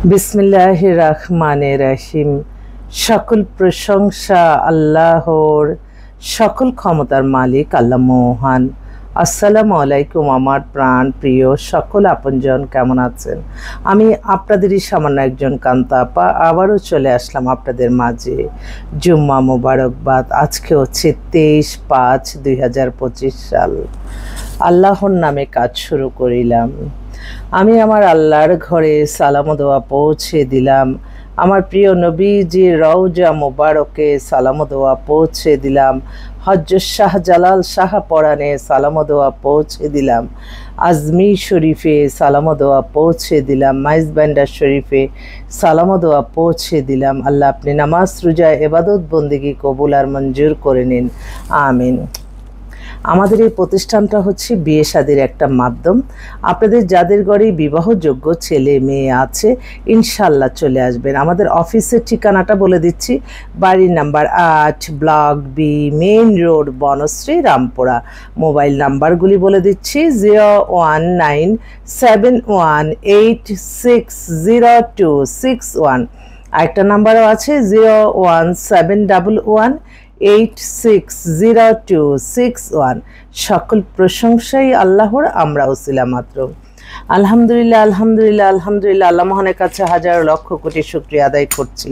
বিসমিল্লাহির রহমানির রহিম। সকল প্রশংসা আল্লাহর, সকল ক্ষমতার মালিক আল্লাহ মহান। আসসালামু আলাইকুম আমার প্রাণ প্রিয় সকল আপনজন, কেমন আছেন? আমি আপনাদেরই সামান্য একজন কান্তা আপা আবারও চলে আসলাম আপনাদের মাঝে। জুম্মা মোবারকবাদ। আজকে হচ্ছে 23/5/2025 সাল। আল্লাহর নামে কাজ শুরু করিলাম। আমি আমার আল্লাহর ঘরে সালাম দোয়া পৌঁছে দিলাম। আমার প্রিয় নবীজির রওজা মোবারকে সালাম দোয়া পৌঁছে দিলাম। হযরত শাহজালাল শাহ পরাণে সালাম দোয়া পৌঁছে দিলাম। আজমি শরীফে সালাম দোয়া পৌঁছে দিলাম। মাইজবান্ডার শরীফে সালাম দোয়া পৌঁছে দিলাম। আল্লাহ আপনি নামাজ রোজা ইবাদত বন্দেগী কবুল আর মঞ্জুর করে নিন, আমিন। আমাদের এই প্রতিষ্ঠানটা হচ্ছে বিয়ে শাদির একটা মাধ্যম। আপনাদের যাদের ঘরে বিবাহযোগ্য ছেলে মেয়ে আছে ইনশাল্লাহ চলে আসবেন। আমাদের অফিসের ঠিকানাটা বলে দিচ্ছি। বাড়ির number 8, block B, main road, Banasree, Rampura. Mobile নাম্বারগুলি বলে দিচ্ছি 01977860261। আরেকটা নাম্বারও আছে 01711860261। সকল প্রশংসাই আল্লাহর, আমরা ওসিলা মাত্র। আলহামদুলিল্লাহ, আলহামদুলিল্লাহ, আলহামদুলিল্লাহ। আল্লাহ মহানের কাছে হাজার লক্ষ কোটি শুকরিয়া আদায় করছি।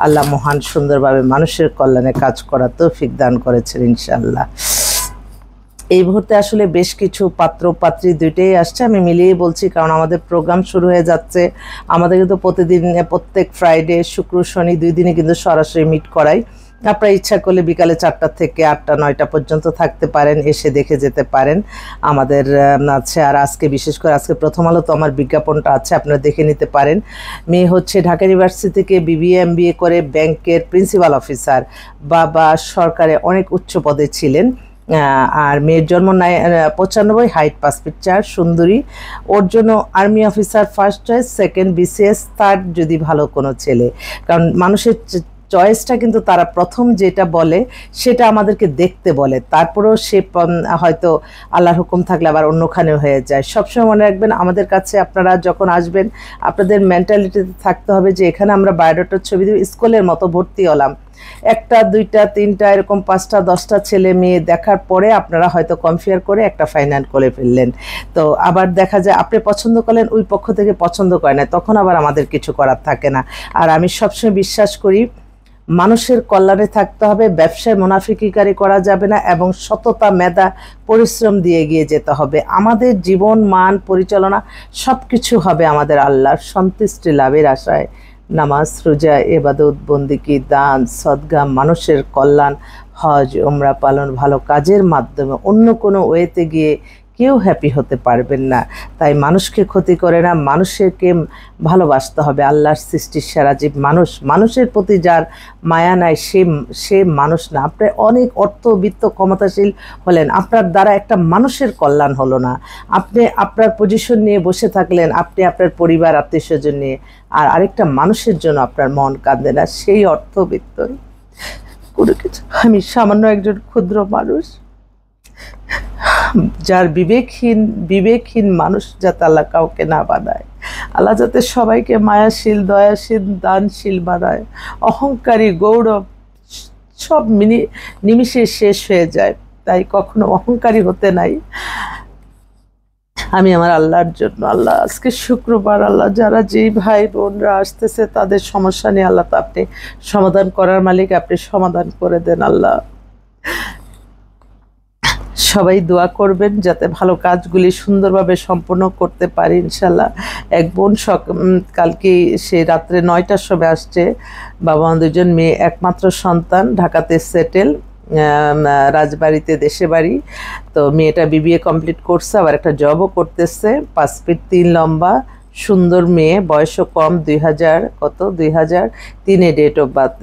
আল্লাহ মহান সুন্দরভাবে মানুষের কল্যাণে কাজ করার তৌফিক দান করেছেন ইনশাআল্লাহ। এই মুহূর্তে আসলে বেশ কিছু পাত্র পাত্রী দুইটাই আসছে, আমি মিলিয়ে বলছি কারণ আমাদের প্রোগ্রাম শুরু হয়ে যাচ্ছে। আমাদের কিন্তু প্রতিদিন, প্রত্যেক ফ্রাইডে, শুক্র, শনি 2 দিনে কিন্তু সরাসরি মিট করাই। আপনারা ইচ্ছা করলে বিকালে 4টা থেকে 8টা 9টা পর্যন্ত থাকতে পারেন, এসে দেখে যেতে পারেন। আমাদের আছে। আর আজকে বিশেষ করে আজকে প্রথম আলো তো আমার বিজ্ঞাপনটা আছে, আপনারা দেখে নিতে পারেন। মেয়ে হচ্ছে ঢাকা ইউনিভার্সিটি থেকে BBA MBA করে ব্যাংকের প্রিন্সিপাল অফিসার। বাবা সরকারে অনেক উচ্চ পদে ছিলেন। আর মেয়ের জন্ম 95, হাইট 5 ফিট 4, সুন্দরী। ওর জন্য army officer first choice, second BCS, third যদি ভালো কোনো ছেলে। কারণ মানুষের চয়েসটা কিন্তু তারা প্রথম যেটা বলে সেটা আমাদেরকে দেখতে বলে, তারপরেও সে হয়তো আল্লাহর হুকুম থাকলে আবার অন্যখানে হয়ে যায়। সবসময় মনে রাখবেন, আমাদের কাছে আপনারা যখন আসবেন আপনাদের মেন্টালিটিতে থাকতে হবে যে এখানে আমরা বায়োডাটার ছবি দিয়ে স্কুলের মতো ভর্তি হলাম। 1টা 2টা 3টা এরকম 5টা 10টা ছেলে মেয়ে দেখার পরে আপনারা হয়তো কম্পেয়ার করে একটা ফাইনাল করে ফেললেন। তো আবার দেখা যায় আপনি পছন্দ করলেন, ওই পক্ষ থেকে পছন্দ করে না, তখন আবার আমাদের কিছু করার থাকে না। আর আমি সবসময় বিশ্বাস করি মানুষের কল্যাণে থাকতে হবে, ব্যবসায় মুনাফিকিকারি করা যাবে না, এবং সততা, মেধা, পরিশ্রম দিয়ে এগিয়ে যেতে হবে। আমাদের জীবন মান পরিচালনা সব কিছু হবে আমাদের আল্লাহর সন্তুষ্টি লাভের আশায়। নামাজ রোজা ইবাদত বন্দেগী, দান সদকা, মানুষের কল্যাণ, হজ ওমরা পালন, ভালো কাজের মাধ্যমে অন্য কোনো ওয়েতে গিয়ে কেউ হ্যাপি হতে পারবেন না। তাই মানুষকে ক্ষতি করে না, মানুষকে ভালোবাসতে হবে। আল্লাহর সৃষ্টির সেরা জীব মানুষ। মানুষের প্রতি যার মায়া নাই সে মানুষ না। আপনি অনেক অর্থবিত্ত ক্ষমতাশীল হলেন, আপনার দ্বারা একটা মানুষের কল্যাণ হলো না। আপনি আপনার পজিশন নিয়ে বসে থাকলেন, আপনি আপনার পরিবার আত্মীয় স্বজন নিয়ে, আর আরেকটা মানুষের জন্য আপনার মন কাঁদে না, সেই অর্থবিত্ত কোনো কিছু। আমি সামান্য একজন ক্ষুদ্র মানুষ, যার বিবেকহীন মানুষ যাতে আল্লাহ কাউকে না বানায়। আল্লাহ যাতে সবাইকে মায়াশীল, দয়াশীল, দানশীল বানায়। অহংকারী, গৌরব সব নিমিষে শেষ হয়ে যায়, তাই কখনো অহংকারী হতে নাই। আমি আমার আল্লাহর জন্য, আল্লাহ আজকে শুক্রবার, আল্লাহ যারা যেই ভাই বোনরা আসতেছে তাদের সমস্যা নিয়ে আল্লাহ তো আপনি সমাধান করার মালিক, আপনি সমাধান করে দেন। আল্লাহ সবাই দোয়া করবেন যাতে ভালো কাজগুলি সুন্দরভাবে সম্পন্ন করতে পারি ইনশাল্লাহ। এক বোন কালকে সে রাত্রে 9টার সময় আসছে। বাবা মা 2জন, মেয়ে একমাত্র সন্তান, ঢাকাতে সেটেল, রাজবাড়িতে দেশে বাড়ি। তো মেয়েটা BBA কমপ্লিট করছে, আবার একটা জবও করতেছে। 5 ফিট 3 লম্বা, সুন্দর মেয়ে, বয়সও কম, 2003 ডেট অফ বার্থ।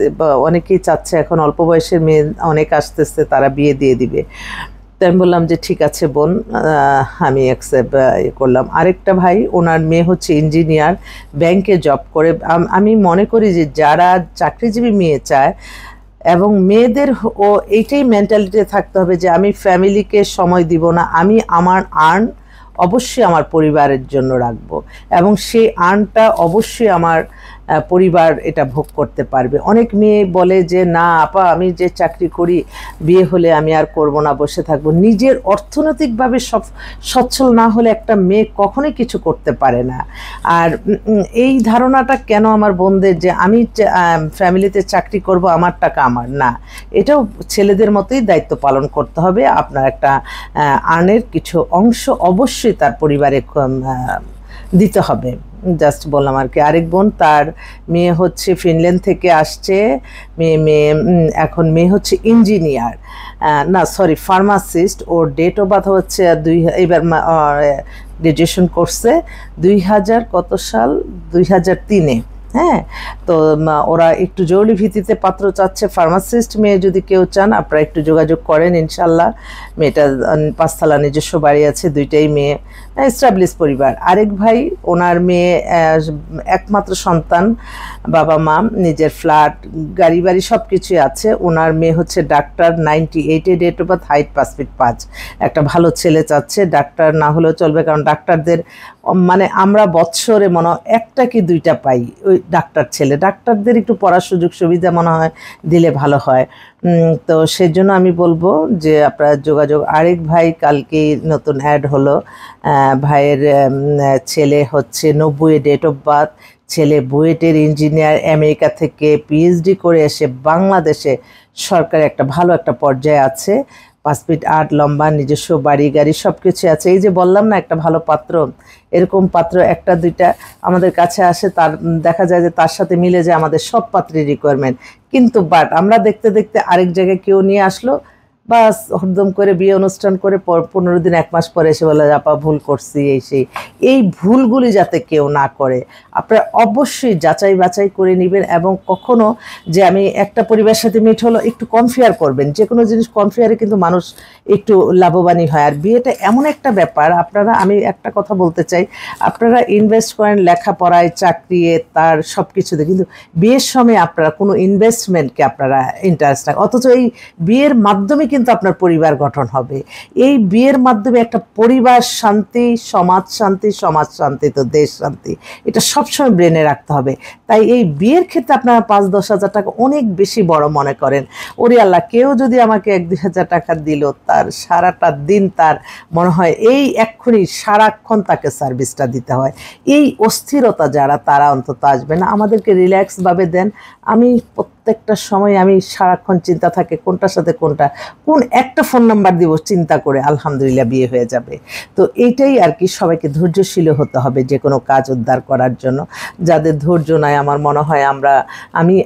অনেকেই চাচ্ছে এখন অল্প বয়সের মেয়ে অনেক আসতেছে, তারা বিয়ে দিয়ে দিবে। তো আমি বললাম যে ঠিক আছে বোন, আমি অ্যাকসেপ্ট করলাম। আরেকটা ভাই, ওনার মেয়ে হচ্ছে ইঞ্জিনিয়ার, ব্যাংকে জব করে। আমি মনে করি যে যারা চাকরিজীবী মেয়ে চায়, এবং মেয়েদের এইটাই মেন্টালিটি থাকতে হবে যে আমি ফ্যামিলিকে সময় দিব না, আমি আমার আর্ন অবশ্যই আমার পরিবারের জন্য রাখবো, এবং সেই আর্নটা অবশ্যই আমার পরিবার এটা ভোগ করতে পারবে। অনেক মেয়ে বলে যে না আপা, আমি যে চাকরি করি, বিয়ে হলে আমি আর করব না, বসে থাকবো। নিজের অর্থনৈতিকভাবে সচ্ছল না হলে একটা মেয়ে কখনোই কিছু করতে পারে না। আর এই ধারণাটা কেন আমার বোনদের, যে আমি ফ্যামিলিতে চাকরি করব, আমার টাকা আমার না, এটাও ছেলেদের মতোই দায়িত্ব পালন করতে হবে। আপনার একটা আর্নের কিছু অংশ অবশ্যই তার পরিবারে দিতে হবে। জাস্ট বললাম আর কি। আরেক বোন, তার মেয়ে হচ্ছে ফিনল্যান্ড থেকে আসছে, এখন মেয়ে হচ্ছে ইঞ্জিনিয়ার, না সরি ফার্মাসিস্ট। ওর ডেট অফ বার্থ হচ্ছে এবার গ্রাজুয়েশন করছে 2000 কত সাল, 2003-এ। হ্যাঁ, তো ওরা একটু জরুরি ভিত্তিতে পাত্র চাচ্ছে, ফার্মাসিস্ট মেয়ে। যদি কেউ চান আপনারা একটু যোগাযোগ করেন ইনশাল্লাহ। মেয়েটা 5 তলা নিজস্ব বাড়ি আছে, দুইটাই মেয়ে, এস্টাবলিশ পরিবার। আরেক ভাই, ওনার মেয়ে একমাত্র সন্তান, বাবা মা, নিজের ফ্ল্যাট, গাড়ি বাড়ি সব কিছুই আছে। ওনার মেয়ে হচ্ছে ডাক্তার, 98-এ date of birth, height 5 feet 5। একটা ভালো ছেলে চাচ্ছে, ডাক্তার না হলেও চলবে, কারণ ডাক্তারদের মানে আমরা বৎসরে মনে হয় 1টা কি 2টা পাই ওই ডাক্তার ছেলে। ডাক্তারদের একটু পড়ার সুযোগ সুবিধা মনে হয় দিলে ভালো হয়। তো সেজন্য আমি বলবো যে আপনারা যোগাযোগ। আরেক ভাই কালকেই নতুন অ্যাড হলো, ভাইয়ের ছেলে হচ্ছে 90-এ ডেট অফ বার্থ, ছেলে বুয়েটের ইঞ্জিনিয়ার, আমেরিকা থেকে পিএইচডি করে এসে বাংলাদেশে সরকারি একটা ভালো একটা পর্যায়ে আছে, 5 ফিট 8 লম্বা, নিজস্ব বাড়ি গাড়ি সব কিছু আছে। এই যে বললাম না একটা ভালো পাত্র, এরকম পাত্র 1টা 2টা আমাদের কাছে আসে, তার দেখা যায় যে তার সাথে মিলে যায় আমাদের সব পাত্রের রিকোয়ারমেন্ট। কিন্তু বাট আমরা দেখতে দেখতে আরেক জায়গায় কেউ নিয়ে আসলো, বাস হরদম করে বিয়ে অনুষ্ঠান করে 15 দিন 1 মাস পরে এসে বলে আপা ভুল করছি, এই সেই। এই ভুলগুলি যাতে কেউ না করে আপনারা অবশ্যই যাচাই বাছাই করে নেবেন। এবং কখনো যে আমি একটা পরিবারের সাথে মিট হলো, একটু কনফেয়ার করবেন। যে কোনো জিনিস কনফেয়ারে কিন্তু মানুষ একটু লাভবানই হয়। আর বিয়েটা এমন একটা ব্যাপার, আপনারা, আমি একটা কথা বলতে চাই, আপনারা ইনভেস্ট করেন লেখাপড়ায়, চাকরি, তার সব কিছুতে, কিন্তু বিয়ের সময় আপনারা কোনো ইনভেস্টমেন্টকে আপনারা ইন্টারেস্ট রাখেন, অথচ এই বিয়ের মাধ্যমে কিন্তু আপনার পরিবার গঠন হবে। এই বিয়ের মাধ্যমে একটা পরিবার শান্তি, সমাজ শান্তি, সমাজ শান্তি তো দেশ শান্তি, এটা সবসময় ব্রেনে রাখতে হবে। তাই এই বিয়ের ক্ষেত্রে আপনারা 5-10 হাজার টাকা অনেক বেশি বড় মনে করেন। ওরে আল্লাহ, কেউ যদি আমাকে 1-2 হাজার টাকা দিল, তার সারাটা দিন তার মনে হয় এই এক্ষুনি সারাক্ষণ তাকে সার্ভিসটা দিতে হয়। এই অস্থিরতা যারা, তারা অন্তত আসবে না। আমাদেরকে রিল্যাক্সভাবে দেন। আমি প্রত্যেকটা সময় আমি সারাক্ষণ চিন্তা থাকে কোনটার সাথে কোন একটা ফোন নাম্বার দিব, চিন্তা করে আলহামদুলিল্লাহ বিয়ে হয়ে যাবে। তো এইটাই আর কি, সবাইকে ধৈর্যশীল হতে হবে যে কোনো কাজ উদ্ধার করার জন্য। যাদের ধৈর্য নাই, আমার মনে হয়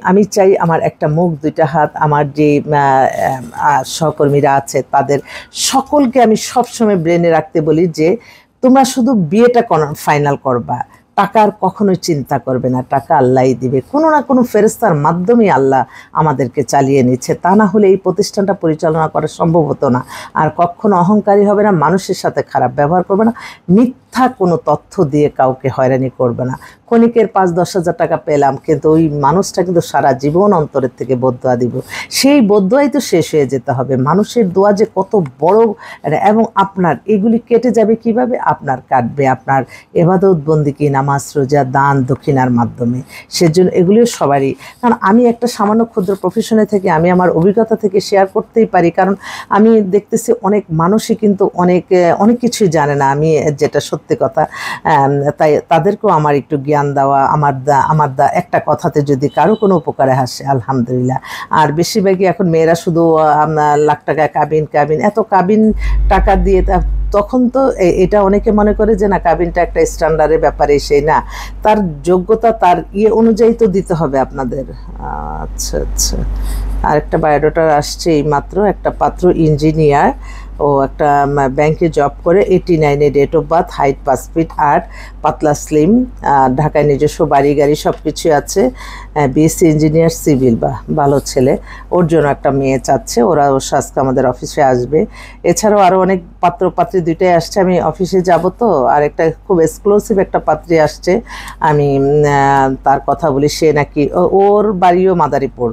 আমি চাই আমার একটা মুখ 2টা হাত, আমার যে সহকর্মীরা আছে তাদের সকলকে আমি সবসময় ব্রেনে রাখতে বলি যে তোমরা শুধু বিয়েটা ফাইনাল করবা, টাকার কখনোই চিন্তা করবে না, টাকা আল্লাহই দিবে। কোনো না কোনো ফেরেস্তার মাধ্যমেই আল্লাহ আমাদেরকে চালিয়ে নিচ্ছে, তা না হলে এই প্রতিষ্ঠানটা পরিচালনা করা সম্ভব হতো না। আর কখনো অহংকারী হবে না, মানুষের সাথে খারাপ ব্যবহার করবে না, মিথ্যা কোনো তথ্য দিয়ে কাউকে হয়রানি করবে না। ক্ষণিকের 5-10 হাজার টাকা পেলাম, কিন্তু ওই মানুষটা কিন্তু সারা জীবন অন্তরের থেকে বদদোয়া দিব, সেই বদদোয়াই তো শেষ হয়ে যেতে হবে। মানুষের দোয়া যে কত বড়, এবং আপনার এগুলি কেটে যাবে কিভাবে? আপনার কাটবে আপনার ইবাদত বন্দেগী, নামাজ, রোজা, দান, দক্ষিণার মাধ্যমে। সেজন্য এগুলিও সবারই, কারণ আমি একটা সামান্য ক্ষুদ্র প্রফেশনে থেকে আমি আমার অভিজ্ঞতা থেকে শেয়ার করতেই পারি, কারণ আমি দেখতেছি অনেক মানুষই কিন্তু অনেক কিছুই জানে না, আমি যেটা সত্যি কথা। তাই তাদেরকেও আমার একটু জ্ঞান দেওয়া, আমার একটা কথাতে যদি কারো কোনো উপকারে আসে আলহামদুলিল্লাহ। আর বেশিরভাগই এখন মেয়েরা শুধু লাখ টাকা কাবিন, এত কাবিন টাকা দিয়ে, তখন তো এটা অনেকে মনে করে যে না কাবিনটা একটা স্ট্যান্ডার্ডের ব্যাপারে, সেই না, তার যোগ্যতা তার অনুযায়ী তো দিতে হবে আপনাদের। আচ্ছা, আর একটা বায়োডাটা আসছে এই মাত্র, একটা পাত্র ইঞ্জিনিয়ার, ও একটা ব্যাংকে জব করে, 89-এ date of birth, height 5 feet 8, পাতলা স্লিম, ঢাকায় নিজস্ব বাড়ি গাড়ি সব কিছু আছে, বিএসসি ইঞ্জিনিয়ার সিভিল, বা ভালো ছেলে। ওর জন্য একটা মেয়ে চাচ্ছে, ওর আজকে আমাদের অফিসে আসবে। এছাড়াও আরও অনেক পাত্রী 2টাই আসছে, আমি অফিসে যাব তো। আর একটা খুব এক্সক্লুসিভ একটা পাত্রী আসছে, আমি তার কথা বলি। সে নাকি, ওর বাড়িও মাদারীপুর,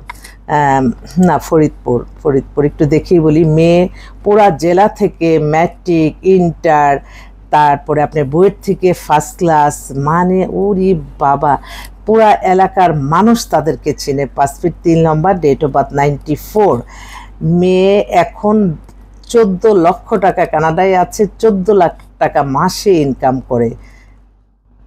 না ফরিদপুর একটু দেখেই বলি। মেয়ে পুরা জেলা থেকে ম্যাট্রিক, ইন্টার, তারপরে আপনার বুয়েট থেকে ফার্স্ট ক্লাস, মানে ওরে বাবা, পুরা এলাকার মানুষ তাদেরকে চেনে। 5 feet 3 number, date of birth 94। মেয়ে এখন 14 লক্ষ টাকা, কানাডায় আছে, 14 লাখ টাকা মাসে ইনকাম করে।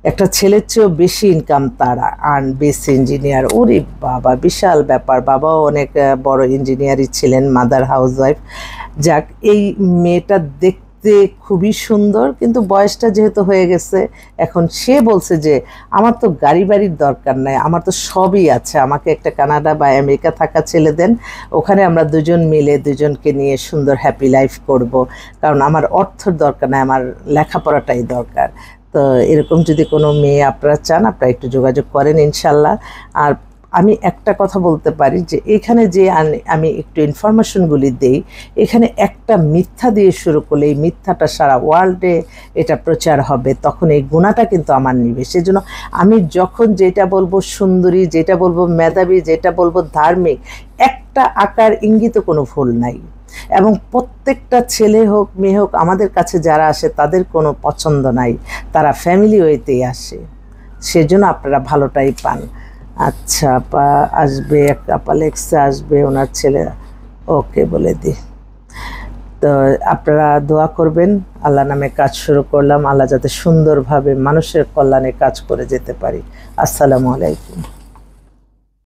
একটা ছেলের চেয়েও বেশি ইনকাম তারা, আর্ন বেস ইঞ্জিনিয়ার। ওরে বাবা, বিশাল ব্যাপার। বাবাও অনেক বড় ইঞ্জিনিয়ারই ছিলেন, মাদার হাউস ওয়াইফ। যাক, এই মেয়েটা দেখতে খুবই সুন্দর, কিন্তু বয়সটা যেহেতু হয়ে গেছে, এখন সে বলছে যে আমার তো গাড়ি বাড়ির দরকার নাই, আমার তো সবই আছে, আমাকে একটা কানাডা বা আমেরিকা থাকা ছেলে দেন, ওখানে আমরা দুজন মিলে দুজনকে নিয়ে সুন্দর হ্যাপি লাইফ করব, কারণ আমার অর্থের দরকার নাই, আমার লেখাপড়াটাই দরকার। তো এরকম যদি কোনো মেয়ে আপনারা চান, আপনারা একটু যোগাযোগ করেন ইনশাল্লাহ। আর আমি একটা কথা বলতে পারি যে এখানে যে আমি একটু ইনফরমেশনগুলি দেই, এখানে একটা মিথ্যা দিয়ে শুরু করলে এই মিথ্যাটা সারা ওয়ার্ল্ডে এটা প্রচার হবে, তখন এই গুণাটা কিন্তু আমার নিবে। সেজন্য আমি যখন যেটা বলবো সুন্দরী, যেটা বলবো মেধাবী, যেটা বলবো ধার্মিক, একটা আকার ইঙ্গিত কোনো ভুল নাই। এবং প্রত্যেকটা ছেলে হোক মেয়ে হোক, আমাদের কাছে যারা আসে তাদের কোনো পছন্দ নাই, তারা ফ্যামিলি ওয়েতেই আসে, সেজন্য আপনারা ভালোটাই পান। আচ্ছা, আপা আসবে, আপা লেক্সে আসবে, ওনার ছেলে, ওকে বলে দিই। তো আপনারা দোয়া করবেন, আল্লাহ নামে কাজ শুরু করলাম, আল্লাহ যাতে সুন্দরভাবে মানুষের কল্যাণে কাজ করে যেতে পারি। আসসালামু আলাইকুম।